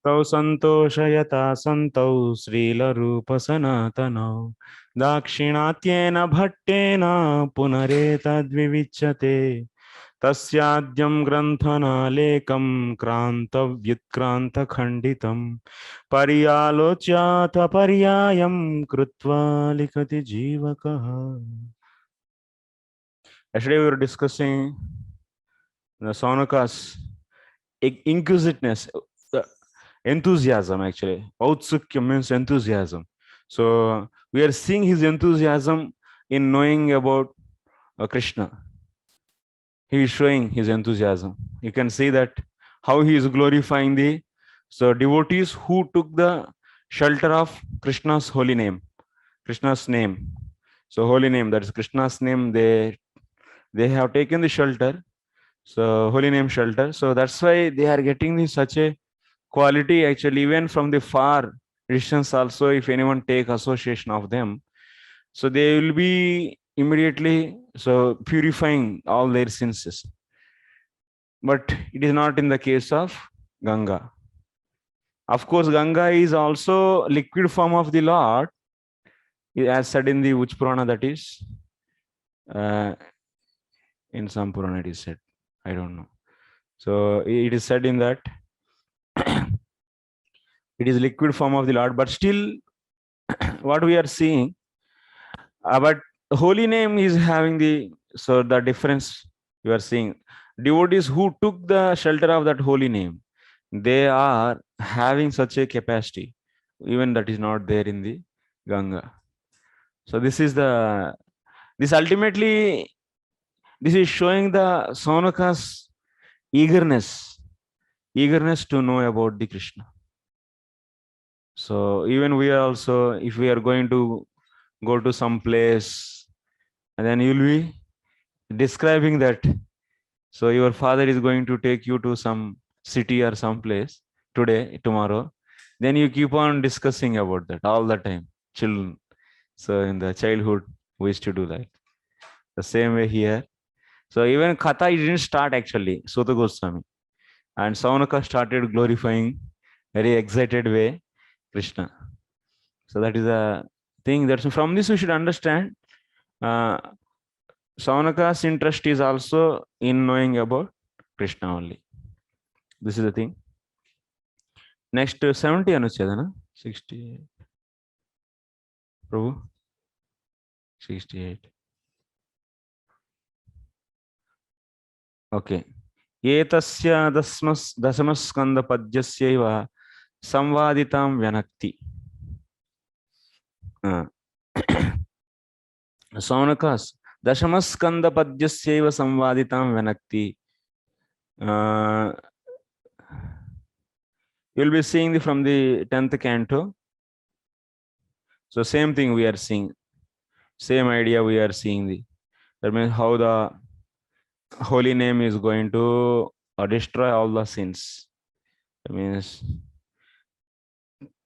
तौ सन्तोषयता सन्तौ श्रीलरूपसनातनौ दाक्षिणात्येन भट्टेन पुनरेतद्विविच्यते तस्याद्यं ग्रन्थनालेकं क्रान्तव्युत्क्रान्तखण्डितं पर्यालोच्याथ पर्यायं कृत्वा लिखति जीवकः. Yesterday we were discussing the Saunaka's inquisitiveness, the enthusiasm actually. Autsukya means enthusiasm. So we are seeing his enthusiasm in knowing about Krishna. He is showing his enthusiasm. You can see that how he is glorifying the devotees who took the shelter of Krishna's holy name, Krishna's name. So holy name, that is Krishna's name, they have taken the shelter. So holy name shelter. So that's why they are getting such a quality actually, even from the far distance also, if anyone take association of them, so they will be immediately purifying all their sins. But it is not in the case of Ganga. Of course, Ganga is also liquid form of the Lord, as said in the which Purana, that is in some Purana it is said, I don't know. So it is said in that it is liquid form of the Lord, but still what we are seeing, but holy name is having the difference you are seeing. Devotees who took the shelter of that holy name, they are having such a capacity, even that is not there in the Ganga. So this ultimately, this is showing the Saunaka's eagerness to know about the Krishna. So even we are also, if we are going to go to some place, and then you will be describing that. So your father is going to take you to some city or some place today, tomorrow. Then you keep on discussing about that all the time, children. So in the childhood, we used to do that. The same way here. So even Katha didn't start actually, Sutta Goswami. And Saunaka started glorifying very excited way Krishna. So that is a thing that from this we should understand Saunaka's interest is also in knowing about Krishna only. This is the thing. Next 70 anuchedana 68. Prabhu 68. Okay. Etasya dasamaskanda padyasyaiva samvaditam vyanakti. Saunakas Dashamaskanda Padyasyaiva Samvaditam Venakti. You'll be seeing from the 10th canto. So same thing we are seeing. Same idea we are seeing. That means how the holy name is going to destroy all the sins. That means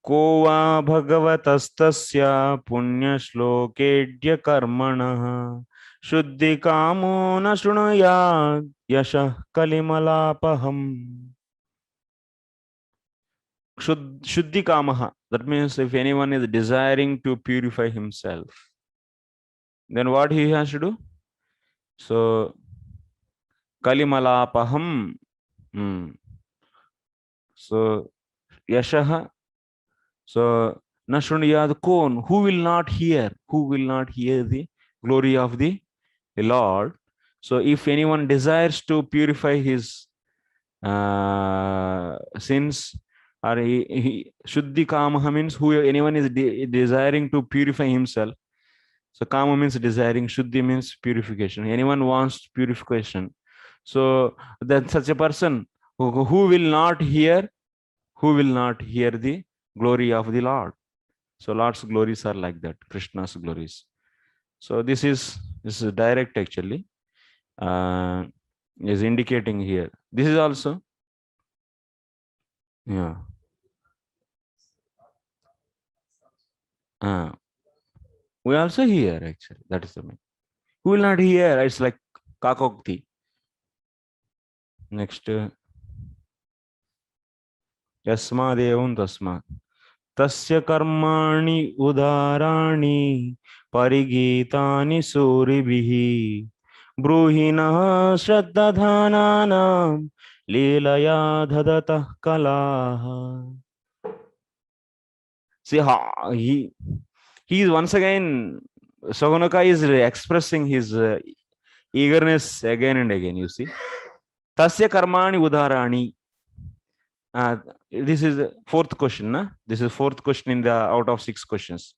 को वा भगवतस्तस्य पुण्यश्लोकेड्य कर्मणः शुद्धिकामो न शृणुयात् यशः कलिमलापहम्. Shuddhikamah, that means if anyone is desiring to purify himself, then what he has to do? So kalimalapaham. So yashah. So nashruniyad kon, who will not hear the glory of the Lord. So if anyone desires to purify his sins, or Shuddhi Kamaha means who anyone is desiring to purify himself. So Kama means desiring, Shuddhi means purification. Anyone wants purification. So that such a person who will not hear the glory of the Lord. So Lord's glories are like that, Krishna's glories. So this is direct actually, is indicating here. This is also, yeah. We also hear actually. That is the meaning. Who will not hear? It's like kakokti. Next. Yasmadevam tasmat. Tasya karmani udarani parigitani suribhihi bruhinah shraddadhananam leelaya dhadatah kalaha. See how he is once again, Sagunaka is expressing his eagerness again and again. You see, tasya karmani udarani. This is the fourth question. Na? This is fourth question in the out of 6 questions.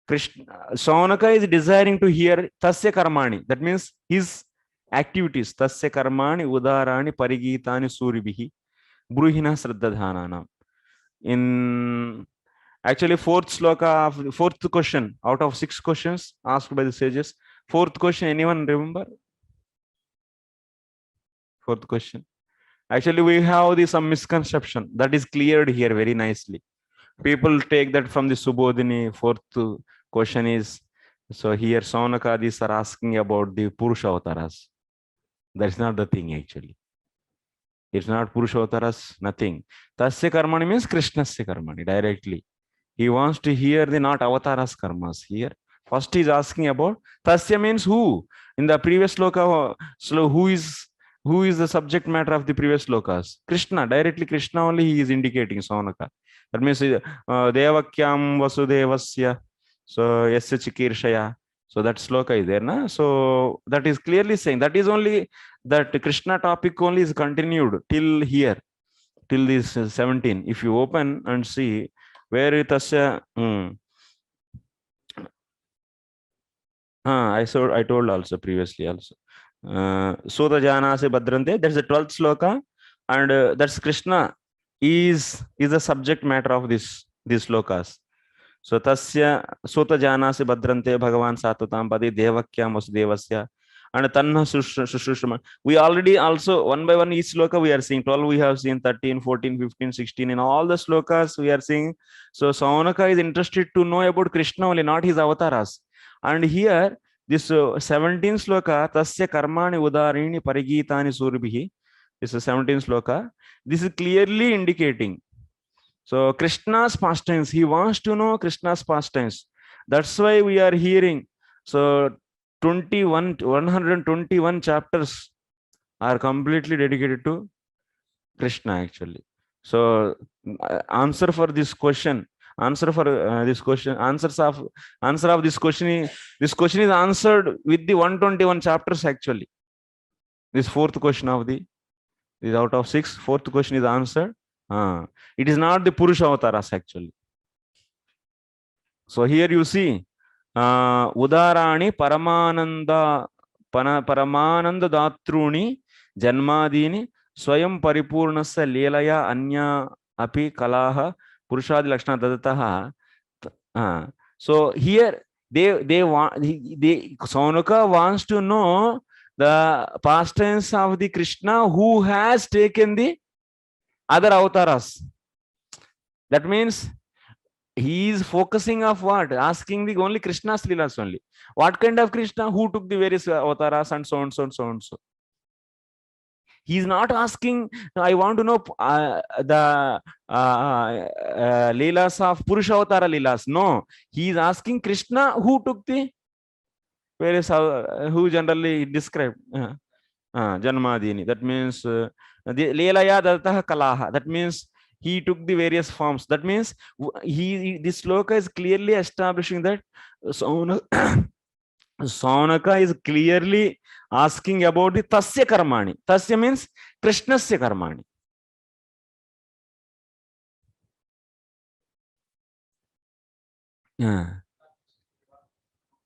Krishna, Saunaka is desiring to hear tasya karmani. That means his activities. Tasya karmani udarani parigitani suribhihi bruhina sraddadhananam. In actually fourth sloka of fourth question out of 6 questions asked by the sages. Fourth question, anyone remember? Fourth question. Actually, we have some misconception that is cleared here very nicely. People take that from the Subodhini. Fourth question is, so here Saunakadis are asking about the Purusha Avataras. That's not the thing actually. It's not Purusha Avataras, nothing. Tasya Karmani means Krishnasya Karmani directly. He wants to hear the not Avataras karmas here. First he's asking about Tasya means who. In the previous sloka, so who is the subject matter of the previous slokas? Krishna, directly Krishna only he is indicating Saunaka. That means Devakyam Vasudevasya, so Yasya Chikirshaya. So that sloka is there, na? So that is clearly saying that is only that Krishna topic only is continued till here, till this 17. If you open and see where it is, I told also previously also. Sota Jana se Badrante, that's the 12th sloka, and that's Krishna is the subject matter of these slokas. So Tasya Sota Jana se Badrante Bhagavan Satutam Padi Devakyam Vasudevasya and Tanna Sushushma. We already also one by one each sloka we are seeing 12, we have seen 13, 14, 15, 16 in all the slokas we are seeing. So Saunaka is interested to know about Krishna only, not his avataras. And here this 17 sloka Tasya Karmani Udarini Parigitani Surbihi, this is 17 sloka. This is clearly indicating. So Krishna's pastimes, he wants to know Krishna's pastimes. That's why we are hearing. So 121 chapters are completely dedicated to Krishna actually. So answer for this question, answer of this question is answered with the 121 chapters actually. This fourth question of this out of 6, fourth question is answered. It is not the Purusha Avataras actually. So here you see Udarani Paramananda Datruni Janmadini Swayam Paripurnasa Lelaya Anya Api Kalaha Purushadi Lakshana Dadataha. So here they want Saunaka wants to know the pastimes of the Krishna who has taken the other avatars. That means he is focusing of what? Asking the only Krishna's Leelas only. What kind of Krishna? Who took the various avatars and so on, so on, so on, so. He is not asking, I want to know the Leelas of Purusha Avatara Leelas. No. He is asking Krishna who took the various, who generally described. Janmadini. That means the Leelaya Dattah Kalaha. That means he took the various forms. That means this sloka is clearly establishing that Saunaka is clearly asking about the Tasya Karmani. Tasya means Krishnasya Karmani.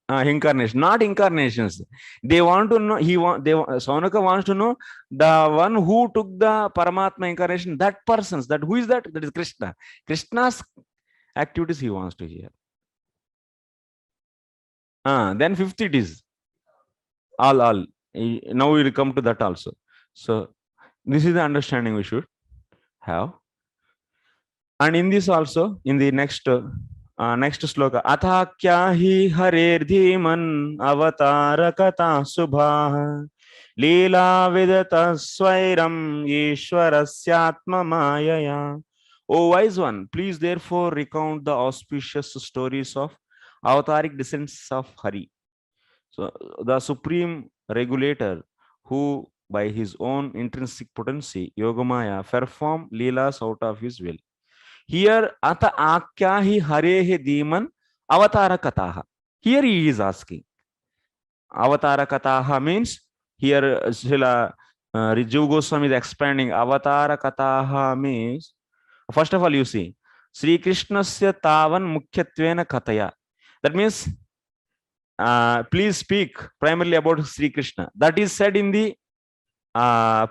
Incarnation, not incarnations. They want to know. Saunaka wants to know the one who took the Paramatma incarnation. That person's. That who is that? That is Krishna. Krishna's activities he wants to hear. Then 50 it is. All. Now we will come to that also. So this is the understanding we should have. And in this also, in the next sloka, Atha kya hi harer dhiman avatara kata subha Leela vidata swairam Ishwarasyatma Mayaya. O wise one, please therefore recount the auspicious stories of avataric descents of Hari. So, the supreme regulator, who by his own intrinsic potency, Yogamaya, perform leelas out of his will. Here, ata akya hi harehe diman avatara kataha. Here he is asking. Avatara kataha means, here Srila Rijiv Goswami is expanding. Avatara kataha means, first of all, you see, Sri Krishnasya tavan mukhyattvena kataya. That means, please speak primarily about Sri Krishna. That is said in the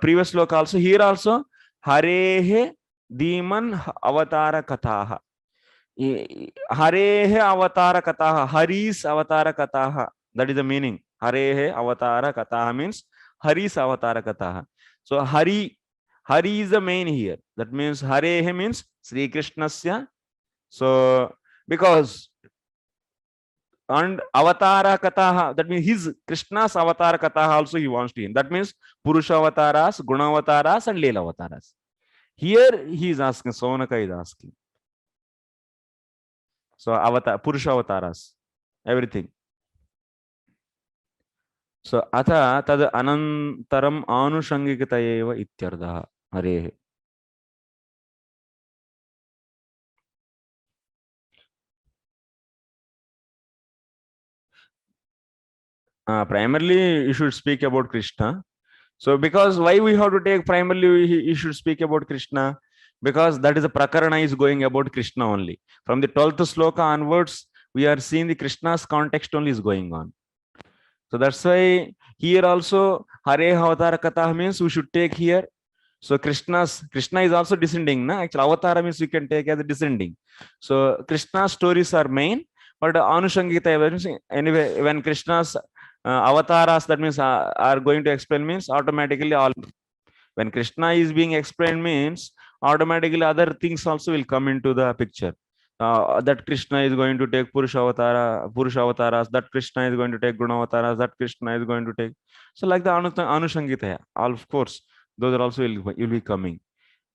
previous sloka also. Here also, Harehe Diman Avatara Kataha. Harehe Avatara Kataha. Hari's Avatara Kataha. That is the meaning. Harehe Avatara Kataha means Hari's Avatara Kataha. So Hari is the main here. That means Harehe means Sri Krishnasya. So because and avatara kataha, that means his Krishna's avatar kataha also he wants to him. That means Purusha avataras, Guna avataras, and Leela avataras. Here he is asking, Saunaka is asking. So avatar, Purusha avataras, everything. So atha tad anantaram anushangikatayeva ityardaha harehe. Primarily you should speak about Krishna. So because why we have to take primarily you should speak about Krishna? Because that is the prakarana is going about Krishna only. From the 12th sloka onwards, we are seeing the Krishna's context only is going on. So that's why here also Hare Avatara Katha means we should take here. So Krishna is also descending. Na? Actually, Avatara means we can take as a descending. So Krishna's stories are main, but Anushangita, anyway, when Krishna's avataras, that means are going to explain means automatically all. When Krishna is being explained means automatically other things also will come into the picture. That Krishna is going to take Purusha Avataras, that Krishna is going to take Guna Avataras, that Krishna is going to take. So like the Anushangita, all of course, those are also will be coming.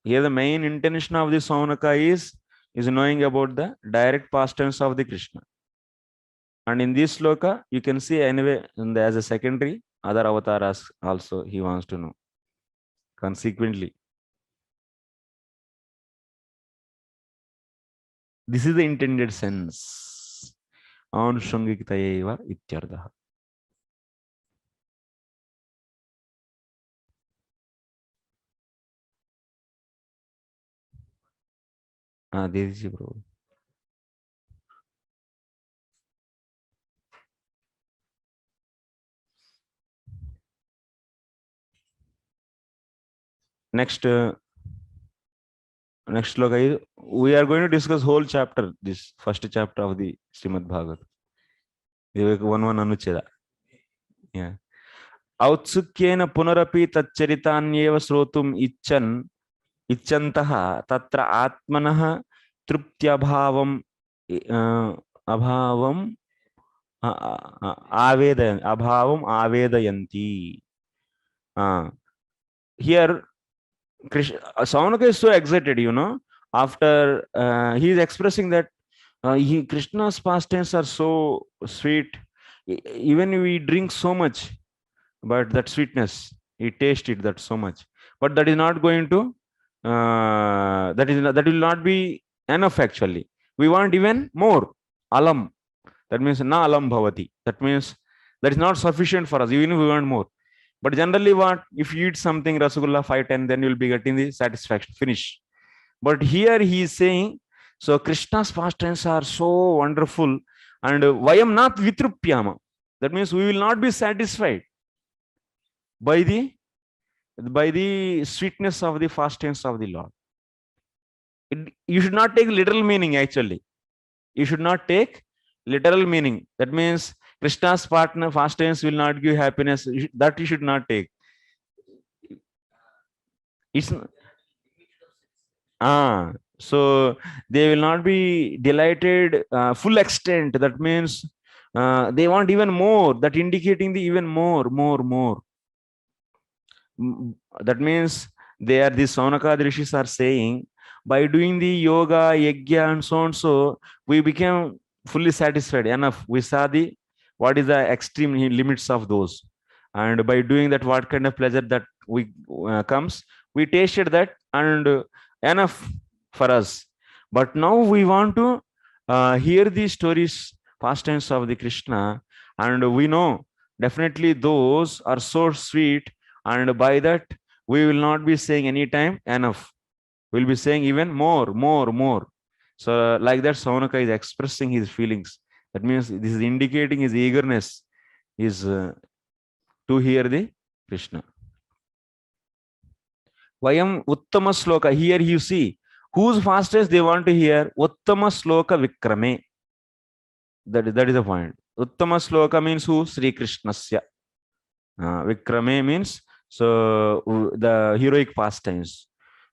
Here the main intention of this Saunaka is knowing about the direct past tense of the Krishna. And in this sloka, you can see anyway, as a secondary, other avatars also he wants to know. Consequently, this is the intended sense. Anushangikitayeva ityardaha. Devji bro. Next sloka is, we are going to discuss whole chapter, this first chapter of the Srimad Bhagavat. One anucheda. Yeah. Autsukyena punarapi tachcharitanyeva srotum icchantaha tatra atmanah truptyabhavam abhavam avedayanti. Here Saunaka is so excited, after he is expressing that Krishna's pastimes are so sweet. Even we drink so much, but that sweetness, he tasted that so much. But that is not going to, that will not be enough actually. We want even more. Alam. That means na alam bhavati. That means that is not sufficient for us. Even if we want more. But generally, what if you eat something Rasagulla 510, then you'll be getting the satisfaction, finish. But here he is saying, so Krishna's pastimes are so wonderful, and vayam not vitrupyama. That means we will not be satisfied by the sweetness of the pastimes of the Lord. You should not take literal meaning actually. You should not take literal meaning. That means Krishna's pastimes will not give happiness. That you should not take. It's so they will not be delighted full extent. That means they want even more. That indicating the even more. That means they are, the Saunaka Rishis are saying, by doing the yoga, yajna, and so on, so we became fully satisfied. Enough. We saw the what is the extreme limits of those, and by doing that, what kind of pleasure that we comes, we tasted that, and enough for us. But now we want to hear the stories, pastimes of the Krishna, and we know definitely those are so sweet, and by that we will not be saying anytime enough. We'll be saying even more, more, more. So like that, Saunaka is expressing his feelings. That means this is indicating his eagerness is to hear the Krishna. Vayam Uttama Sloka. Here you see whose fastest they want to hear. Uttama Sloka Vikrame. That is the point. Uttama Sloka means who? Sri Krishnasya. Vikrame means so the heroic pastimes.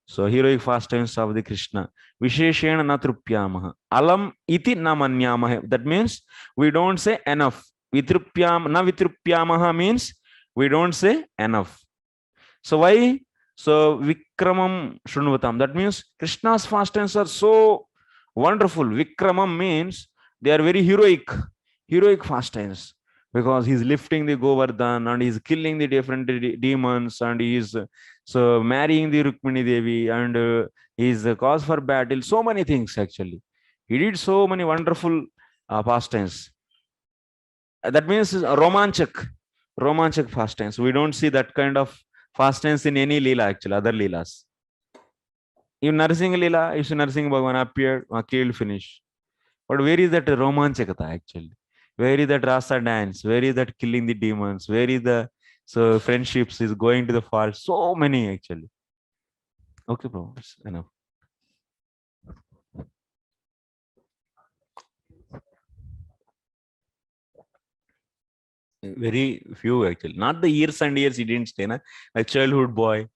So heroic pastimes of the Krishna. Visheshena na trupyamaha. Alam iti na manyamaha. That means we don't say enough. Vitrupyam na vitrupyamaha means we don't say enough. So why? So Vikramam Shrunvatam. That means Krishna's pastimes are so wonderful. Vikramam means they are very heroic, heroic pastimes, because he's lifting the Govardhan and he's killing the different demons, and he's so marrying the Rukmini Devi, and he's the cause for battle. So many things actually. He did so many wonderful pastimes. That means romanchak pastimes. We don't see that kind of pastimes in any Leela actually, other Leelas. In Narsingh Leela, if Narsingh Bhagavan appeared, killed, finish. But where is that romanchakata actually? Where is that rasa dance? Where is that killing the demons? Where is the so friendships is going to the fall? So many actually. Okay, bro, it's enough. Very few actually. Not the years and years he didn't stay, na? Like childhood boy.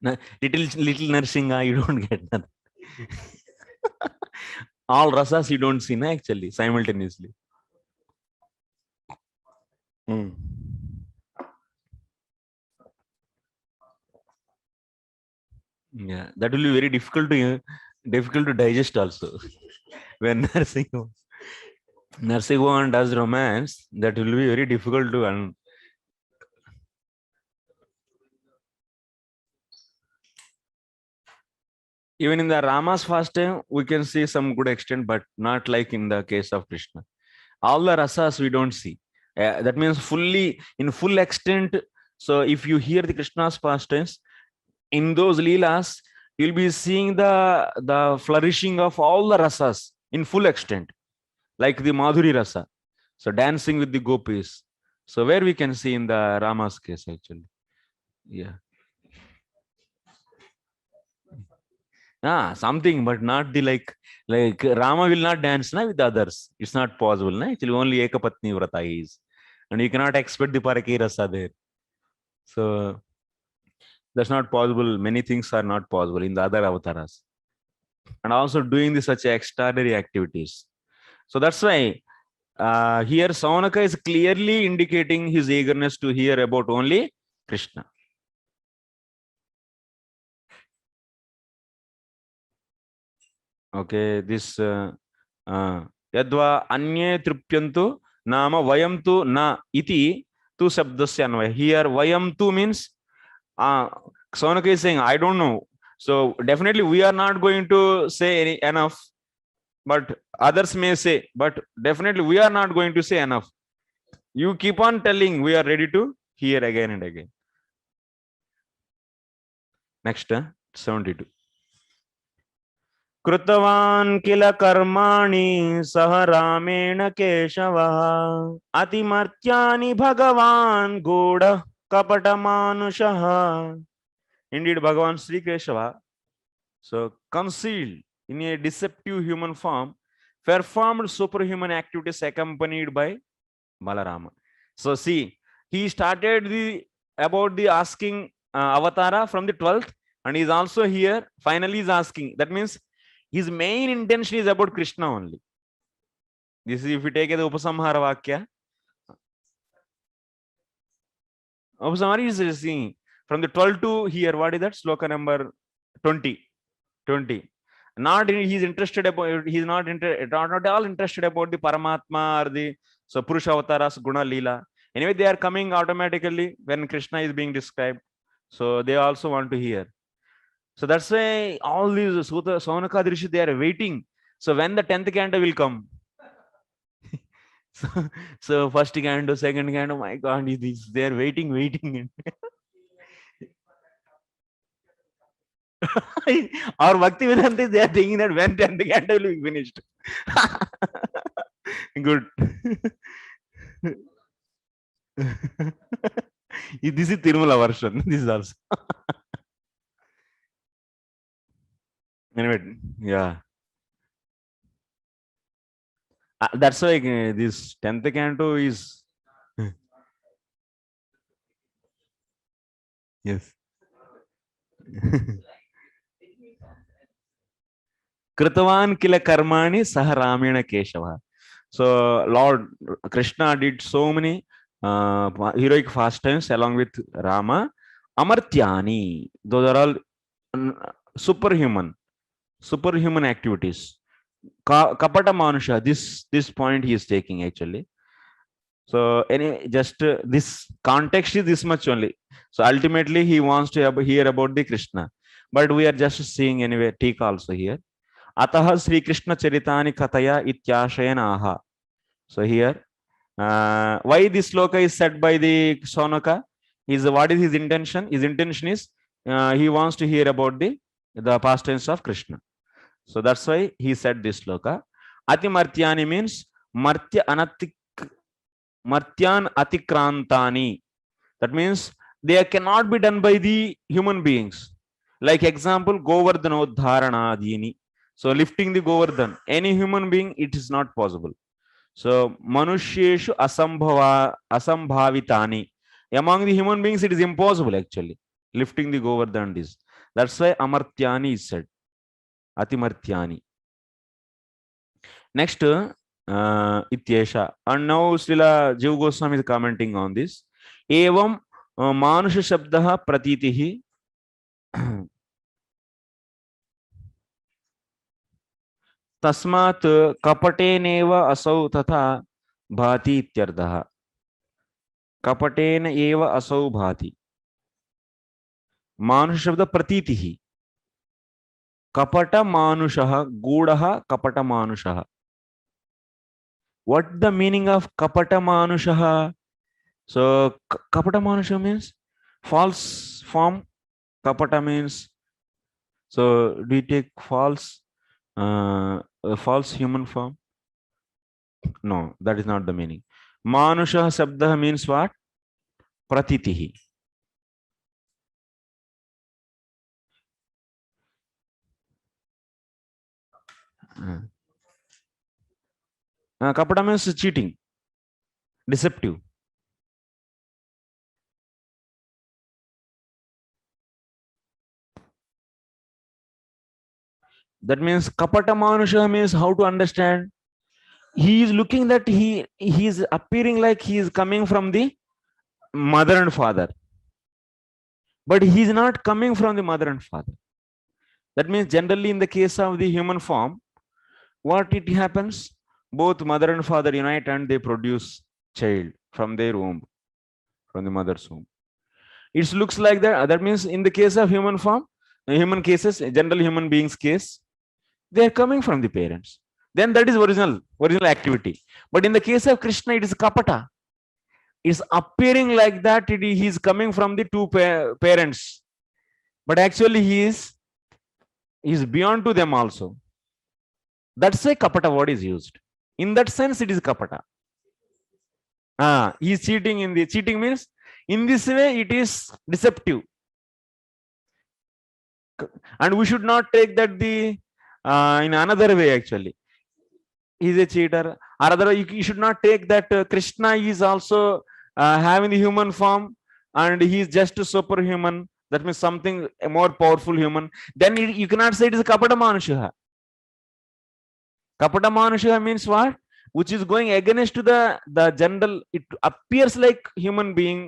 Little Narsinga, you don't get nothing. All rasas you don't see, na, actually, simultaneously. Yeah, that will be very difficult to digest also. When Narsinga does romance, that will be very difficult to even in the Rama's fast time, we can see some good extent, but not like in the case of Krishna. All the rasas we don't see. That means fully in full extent. So if you hear the Krishna's pastimes in those leelas, you'll be seeing the flourishing of all the rasas in full extent, like the Madhuri rasa. So dancing with the gopis. So where we can see in the Rama's case actually. Yeah. Something, but not the like Rama will not dance na, with others. It's not possible. Na? Actually, only Ekapatni Vrata is. And you cannot expect the Paraki Rasa there. So that's not possible. Many things are not possible in the other avatars. And also doing the such extraordinary activities. So that's why here Saunaka is clearly indicating his eagerness to hear about only Krishna. Okay, this Yadva Anye Tripyantu Nama Vayam tu na iti tu shabdasya anvaya. Here Vayam tu means Saunaka is saying, I don't know. So definitely we are not going to say enough, but others may say, but definitely we are not going to say enough. You keep on telling, we are ready to hear again and again. Next, 72. कृतवान् किल कर्माणि सह रामेण केशवः अतिमर्त्यानि भगवान् गूढः कपटमानुषः. Indeed, Bhagavan Sri Keshava, so concealed in a deceptive human form, performed superhuman activities accompanied by Balarama. So see, he started about the asking avatara from the 12th, and he's also here. Finally, he's asking. That means his main intention is about Krishna only. This is if you take the Upasamhara Vakya. Summary is seeing from the 12 to here. What is that? Sloka number 20. 20. Not he's interested about, he's not not all interested about the Paramatma or the so Purusha Avataras, Guna Leela. Anyway, they are coming automatically when Krishna is being described. So they also want to hear. So that's why all these Sutta, Saunaka Rishi, they are waiting. So when the 10th canto will come. so first canto, second canto, my God, they are waiting. Our Bhakti Vedanta, they are thinking that when 10th canto will be finished. Good. This is Tirumala version. This is also. Anyway, yeah. That's why this 10th canto is. Yes. Kritavan kila karmani sah Ramena Keshava. So Lord Krishna did so many heroic pastimes along with Rama. Amartyani. Those are all superhuman activities. Kapata Manusha. This point he is taking actually. So just this context is this much only. So ultimately he wants to hear about the Krishna, but we are just seeing anyway. Tika also here. Ataha Sri Krishna Charitani Kataya Ityashayana Aha. So here, why this sloka is said by the Sonaka? What is his intention? His intention is he wants to hear about the pastimes of Krishna. So that's why he said this sloka. Atimartyani means Martya Martyan Atikrantani. That means they cannot be done by the human beings. Like example, Govardhanodharana Dini. So lifting the Govardhan, any human being, it is not possible. So Manusheshu Asambhavitani. Among the human beings, it is impossible actually. Lifting the Govardhan is. That's why Amartyani is said. Atimartyani. Next, Ityesha. And now Srila Jiva Goswami is commenting on this. Evam Manusha Shabdaha Pratitihi. तस्मात् कपटेनेव असौ तथा भाति इत्यर्थः. कपटेन एव असौ भाति. मानुष शब्द प्रतीतिः. कपट मानुषः गूढ़ः कपट मानुषः. What the meaning of kapata manushaha? So kapata manusha means false form. Kapata means, so do you take false false human form? No, that is not the meaning. Manusha shabda means what? Pratitihi. Kapata means cheating, deceptive. That means kapata manusha means how to understand. He is looking that he is appearing like he is coming from the mother and father, but he is not coming from the mother and father. That means generally in the case of the human form, what it happens, both mother and father unite and they produce child from their womb, from the mother's womb. It looks like that. That means in the case of human form, human cases, general human beings case, they are coming from the parents. Then that is original activity. But in the case of Krishna, it is kapata. It's appearing like that he is coming from the two parents, but actually he is beyond to them also. That's why kapata word is used. In that sense, it is kapata. He is cheating in the cheating means in this way it is deceptive, and we should not take that the in another way actually. He is a cheater. Or otherwise, you should not take that Krishna is also having the human form and he is just superhuman. That means something a more powerful human. Then you cannot say it is kapata manusha. Kapata manusha means what? which is going against to the general. It appears like human being,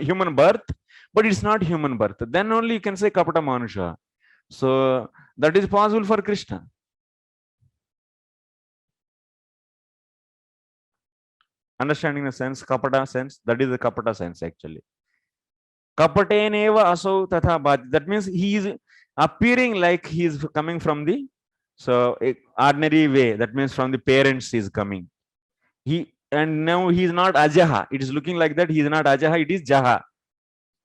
human birth, but it's not human birth. Then only you can say kapata manusha. So that is possible for Krishna. Understanding the sense, kapata sense, that is the kapata sense actually. Kapateneva asau tatha bhati. That means he is appearing like he is coming from the ordinary way. That means from the parents he is coming. And now he is not ajaha. It is looking like that. He is not ajaha. It is jaha.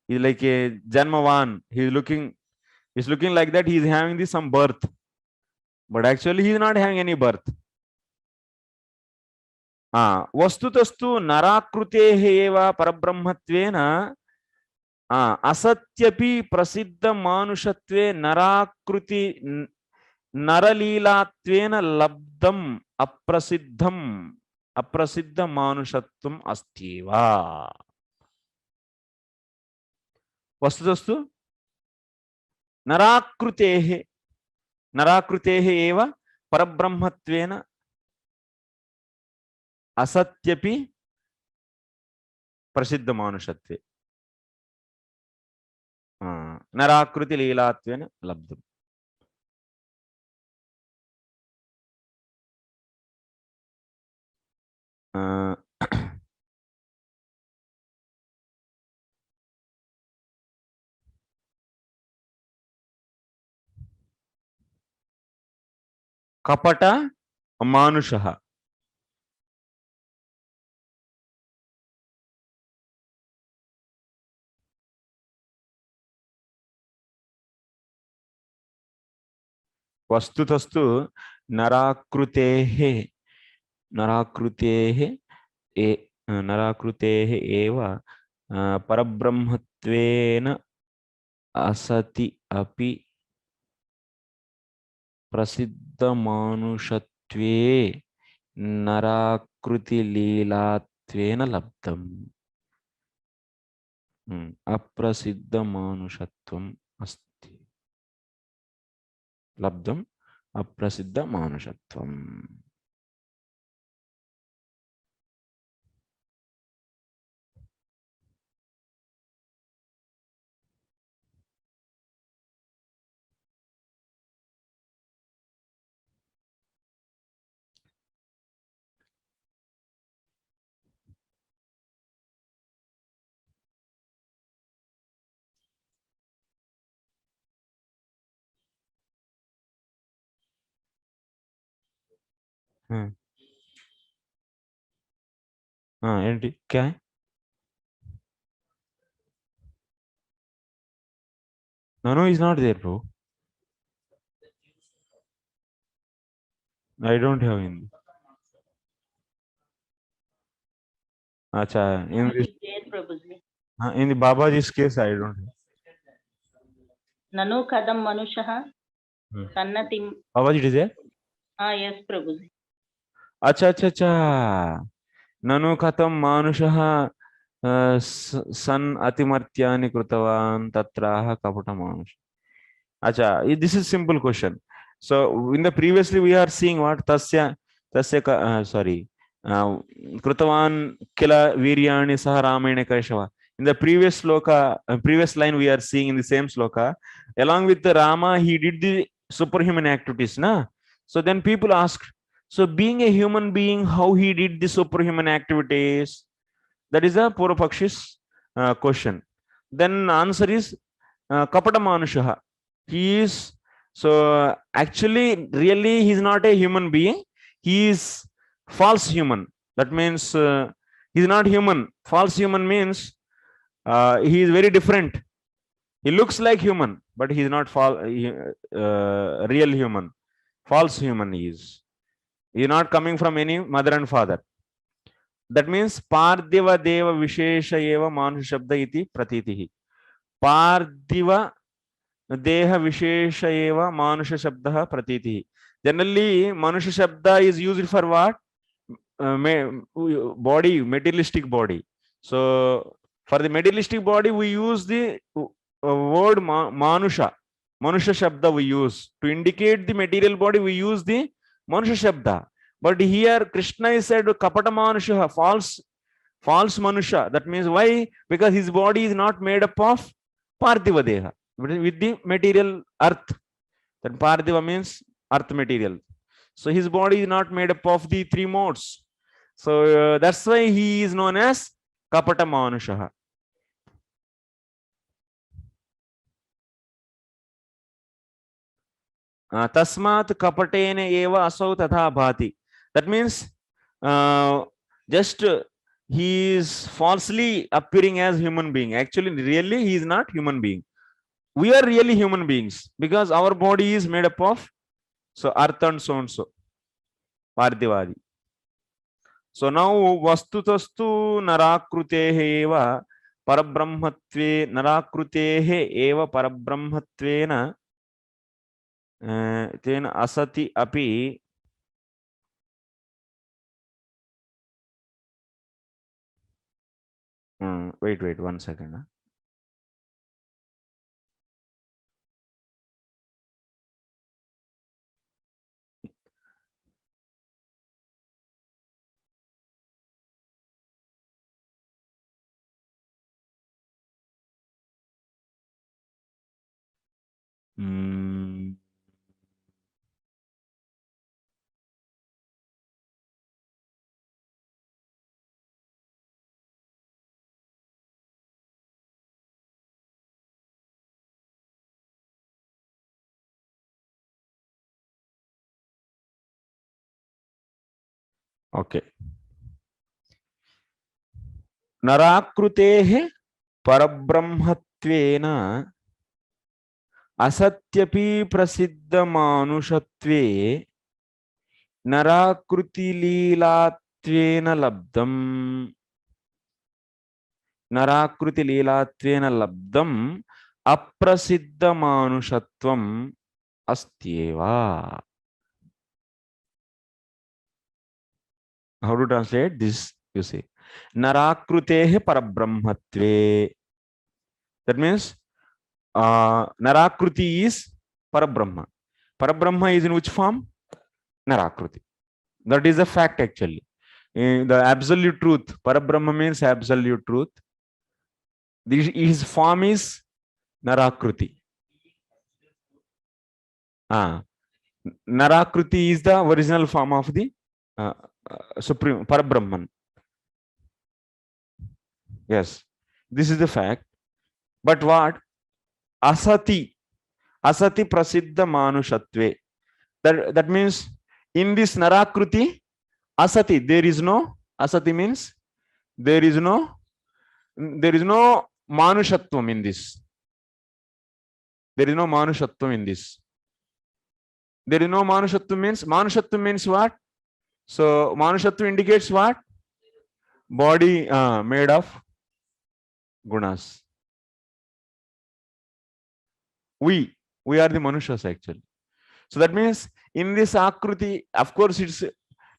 He is like a janmavan. He is looking. It's looking like that. He is having some birth, but actually he is not having any birth. Vastutastu narakrutehe eva parabrahmatvena असत्यपि प्रसिद्ध मानुषत्वे नराकृति नरलीलात्वेन लब्धम अप्रसिद्ध मानुषत्वम अस्त्येव. वस्तुतस्तु नराकृतेः एव परब्रह्मत्वेन असत्यपि प्रसिद्ध मानुषत्वे नराकृति लीलात्वेन लब्धम. कपट मानुषः वस्तुतस्तु नराकृतेः एव परब्रह्मत्वेन असति अपि प्रसिद्धमानुषत्वे नराकृतिलीलात्वेन लब्धम्. अप्रसिद्धमानुषत्वम् अस्ति. लब्धम अप्रसिद्ध मानुषत्वम. ఏంటి क्या है? No, he's not there, bro. I don't have him. Acha, in the Babaji's case, I don't have. Nanu kadam manushah sannatim. Babaji is there? Yes, Prabhuji. अच्छा. ननु कथम मानुषः सन अतिमर्त्यानि कृतवान् तत्राह कपट मानुष. अच्छा, this is simple question. So in the previously we are seeing what tasya कृतवान् किल वीर्याणि सह रामेण कैशव. In the previous sloka, previous line we are seeing in the same sloka, along with the Rama he did the superhuman activities, na? So then people asked, so being a human being, how he did the superhuman activities? That is a Purvapakshi's question. Then answer is kapata manushah. He is, so actually really he is not a human being. He is false human. That means he is not human. False human means he is very different. He looks like human, but he is not real human. False human he is. He is not coming from any mother and father. That means Parthiva Deva Vishesha Eva Manusha Shabda iti Pratitihi. Parthiva Deha Vishesha Eva Manusha Shabda Pratitihi. Generally, Manusha Shabda is used for what? Body, materialistic body. So, for the materialistic body, we use the word Manusha. Manusha Shabda we use. To indicate the material body, we use the Manusha Shabda. But here Krishna is said kapata manusha, false manusha. That means why? Because his body is not made up of parthiva deha, with the material earth. Then parthiva means earth material. So his body is not made up of the three modes. So that's why he is known as kapata manusha. Tasmat kapatene eva asau tatha bhati. That means just he is falsely appearing as human being. Actually, really, he is not human being. We are really human beings because our body is made up of earth and so and so. Parthivari. So now vastutastu narakrutehe eva parabrahmatve narakrutehe eva parabrahmatvena tena asati api wait 1 second. Okay. Narakrutehe parabrahmatvena asatyapi prasiddha manushatve narakruti leelatvena labdam narakruti leelatvena labdam aprasiddha manushatvam astyeva. How to translate this? You see, narakrutehe parabrahmatve. That means narakruti is parabrahma. Parabrahma is in which form? Narakruti. That is a fact actually. The absolute truth. Parabrahma means absolute truth. His form is narakruti. Narakruti is the original form of the Supreme Parabrahman. Yes, this is the fact. But what? Asati prasiddha manushatve. That means in this narakruti, asati, there is no, asati means there is no manushatvam in this. There is no manushatvam in this. There is no manushatvam means what? So manushatvam indicates what? Body made of gunas. We are the manushas actually. So that means in this akruti, of course, it's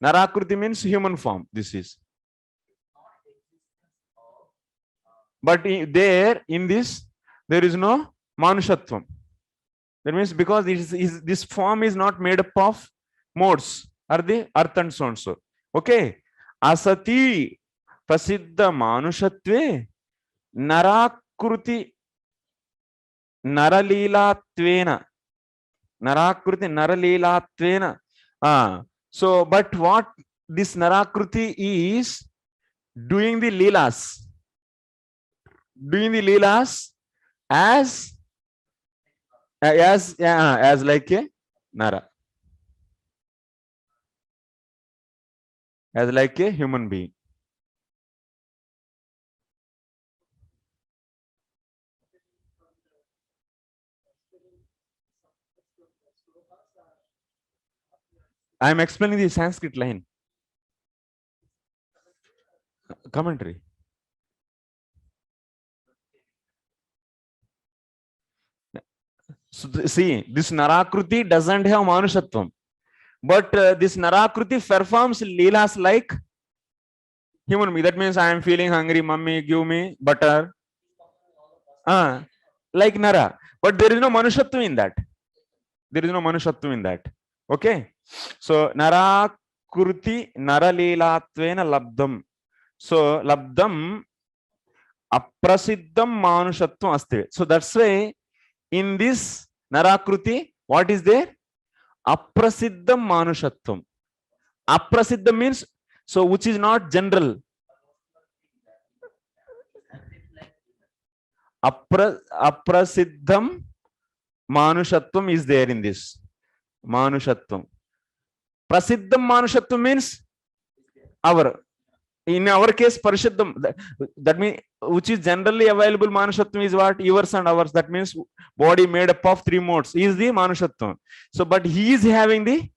narakruti means human form. This is. But there in this, there is no manushatvam. That means because this form is not made up of modes, are the earth and so and so. Okay. Asati prasiddha manushatve narakruti naralilatvena. Narakruti naralilatvena. So, but what this narakruti is doing the leelas. Doing the leelas as like a nara. As like a human being. I am explaining the Sanskrit line. Commentary. So see, this narakruti doesn't have manushatvam. But this narakruti performs leelas like human being. That means I am feeling hungry, mummy, give me butter. Like nara. But there is no manushatvam in that. There is no manushatvam in that. Okay. So narakruti kruti naralilatvena labdam. So labdam aprasiddham manushatvam asti. So that's why in this narakruti, what is there? Aprasiddham manushatvam. Aprasiddham means, so which is not general. Aprasiddham manushatvam is there in this. Manushatvam. Prasiddham manushatvam means our. In our case, Parishuddham, that means which is generally available Manushatvam is what? Yours and ours. That means body made up of three modes is the Manushatvam. So, but he is having the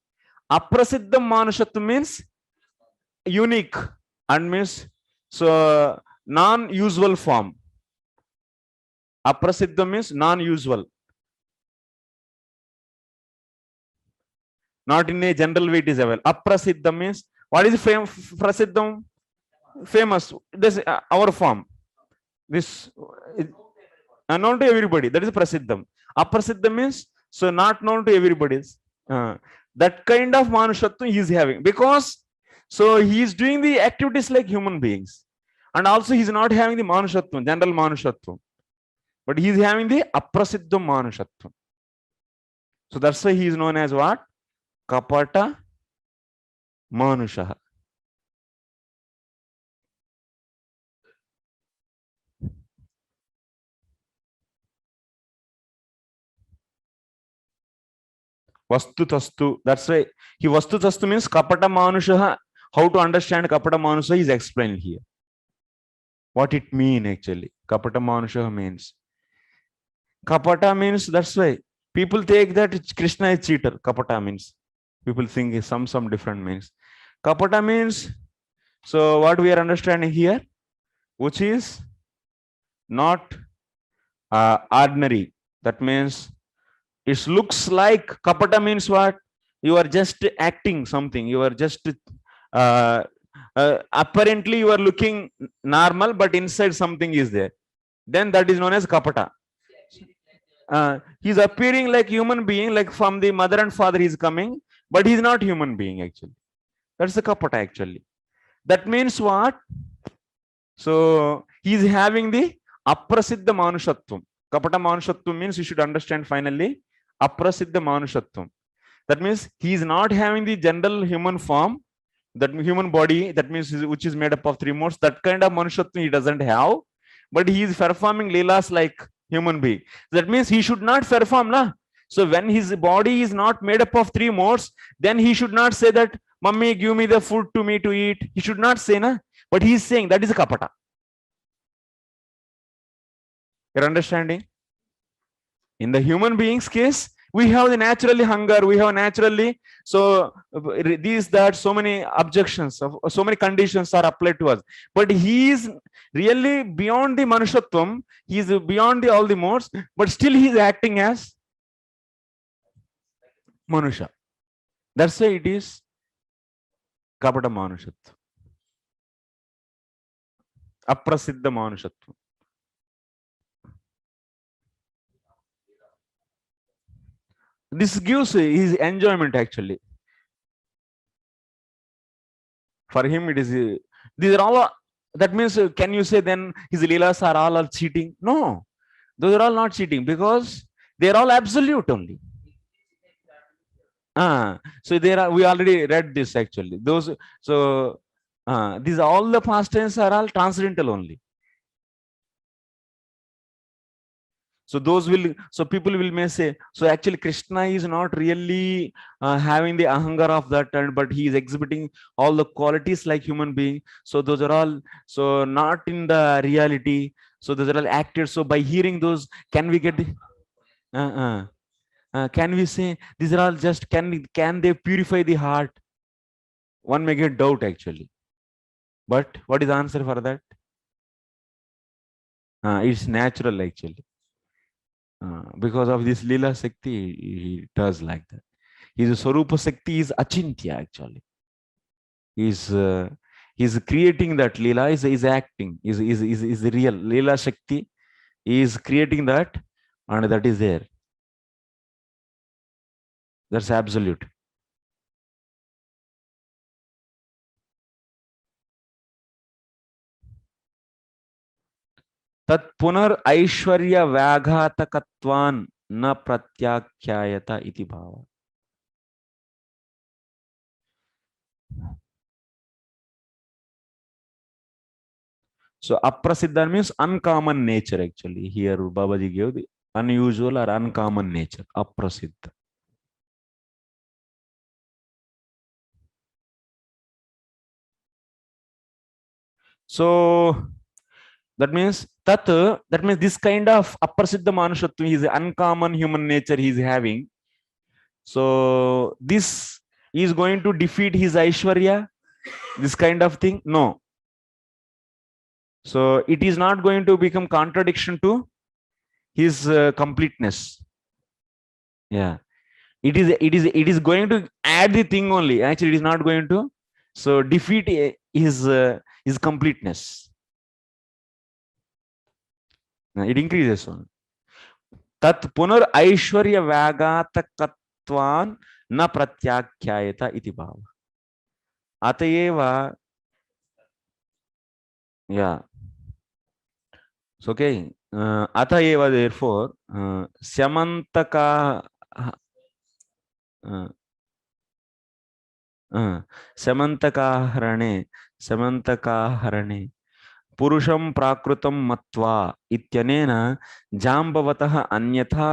Aprasiddham Manushatvam means unique and means so non-usual form. Aprasiddham means non-usual. Not in a general way it is available. Aprasiddham means what is Prasiddham? Famous. This our form. This unknown to everybody. That is Prasiddham. Aprasiddham means so not known to everybody. That kind of Manushatvam he is having, because so he is doing the activities like human beings, and also he is not having the Manushatvam, general Manushatvam, but he is having the Aprasiddham Manushatvam. So that's why he is known as what? Kapata Manushaha. Vastutastu. That's why he Vastutastu means Kapata Manushaha. How to understand Kapata Manushaha is explained here. What it means actually. Kapata Manushaha means. Kapata means, that's why people take that Krishna is cheater. Kapata means. People think some different means. Kapata means, so what we are understanding here, which is not ordinary. That means it looks like Kapata means what? You are just acting something. You are just apparently you are looking normal, but inside something is there. Then that is known as Kapata. He's appearing like human being, like from the mother and father he's coming, but he's not human being actually. That's the Kapata actually. That means what? So he's having the Aprasiddha Manushatvam. Kapata Manushatvam means you should understand finally Aprasiddha Manushatvam. That means he is not having the general human form, that human body, that means which is made up of three modes. That kind of Manushatvam he doesn't have, but he is performing leelas like human being. That means he should not perform, na? So when his body is not made up of three modes, then he should not say that, Mummy, give me the food to me to eat. He should not say, na? But he is saying that is a Kapata. You're understanding? In the human being's case, we have the naturally hunger, we have naturally, so these, that, so many objections, so many conditions are applied to us. But he is really beyond the Manushatvam, he is beyond all the modes, but still he is acting as Manusha. That's why it is Kapata Manushatvam. Aprasiddha Manushatvam. This gives his enjoyment actually. For him, it is, these are all, that means, can you say then his leelas are all cheating? No, those are all not cheating, because they are all absolute only. So there are, we already read this actually. Those, so these all the pastimes are all transcendental only. So those will, so people will may say, so actually Krishna is not really having the ahangar of that, but he is exhibiting all the qualities like human being. So those are all, so not in the reality. So those are all acted. So by hearing those, can we get the, can we say these are all just, can they purify the heart? One may get doubt actually. But what is the answer for that? It's natural actually. Because of this Leela Shakti, he does like that. His Swarupa Shakti is Achintya actually. He's creating that Leela, is acting, is real. Leela Shakti is creating that, and that is there. That's absolute. tat punar aishwarya vyaghatakatvan na pratyakyayata iti bhava. So aprasiddha means uncommon nature. Actually, here Babaji gave the unusual or uncommon nature. Aprasiddha. So that means that means this kind of aprasiddha manushatva is uncommon human nature he is having. So this is going to defeat his aishwarya. This kind of thing, no. So it is not going to become contradiction to his completeness. Yeah, it is going to add the thing only. Actually, it is not going to so defeat his completeness. It increases on tat punar aishwarya vyagatakatvan na pratyakyayata iti bhava. Atayeva, yeah. So okay, atayeva therefore samantaka समन्तकाहरणे पुरुषं प्राकृतं मत्वा इत्यनेन जाम्बवतः अन्यथा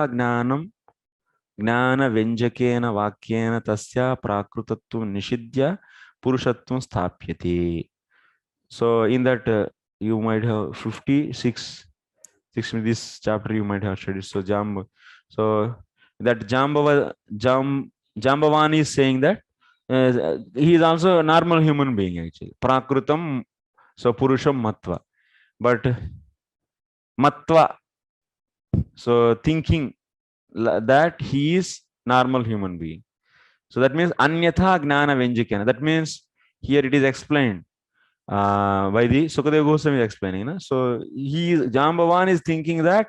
ज्ञानव्यञ्जकेन वाक्येन तस्य प्राकृतत्वं निषिध्य पुरुषत्वं स्थाप्यते. So in that you might have 56 this chapter you might have studied. So that Jambavan is saying that he is also a normal human being actually. Prakrutam, so Purusham Matva. But Matva, so thinking that he is normal human being. So that means Anyatha Gnana Venjikana. That means here it is explained by the Sukadeva Goswami is explaining. Na? So Jambavan is thinking that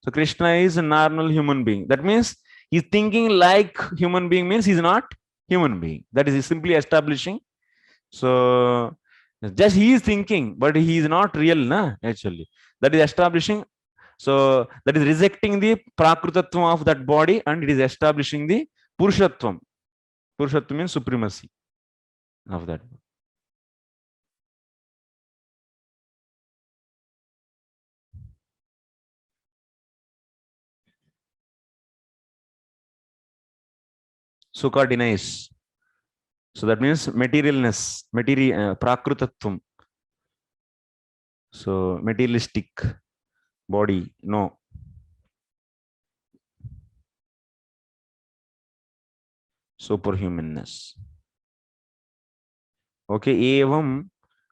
so Krishna is a normal human being. That means he's thinking like human being means he's not human being. That is simply establishing. So just he is thinking, but he is not real, na, actually. That is establishing. So that is rejecting the prakrutatvam of that body and it is establishing the purushatvam. Purushatvam means supremacy of that. Sukha denies. So that means materialness, prakrutatvam. So materialistic body, no. Superhumanness. Okay, evam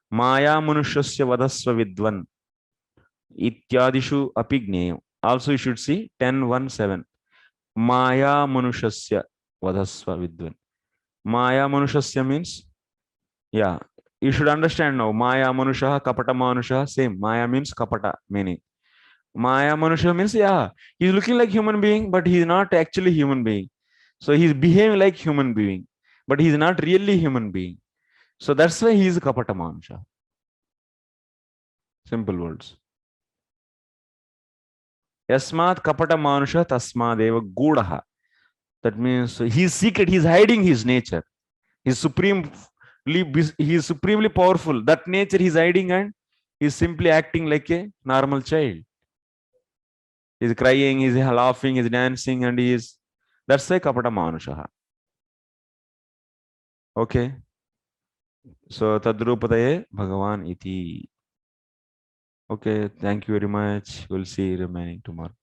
maya manushasya vadasva vidvan ityadishu api gneyam. Also you should see 10:1:7. Maya manushasya vadasva vidvan. Maya manushasya means, yeah, you should understand now. Maya manusha, kapata manusha, same. Maya means kapata, meaning. Maya manusha means, yeah, he's looking like human being, but he's not actually human being. So he's behaving like human being, but he's not really human being. So that's why he is kapata manusha. Simple words. Yasmat kapata manusha tasmadeva gudaha. That means he's secret, he's hiding his nature. He's supremely powerful. That nature he's hiding and he's simply acting like a normal child. He's crying, he's laughing, he's dancing, and that's why kapata manusha. Okay. So tadrupadaye Bhagavan iti. Okay, thank you very much. We'll see you remaining tomorrow.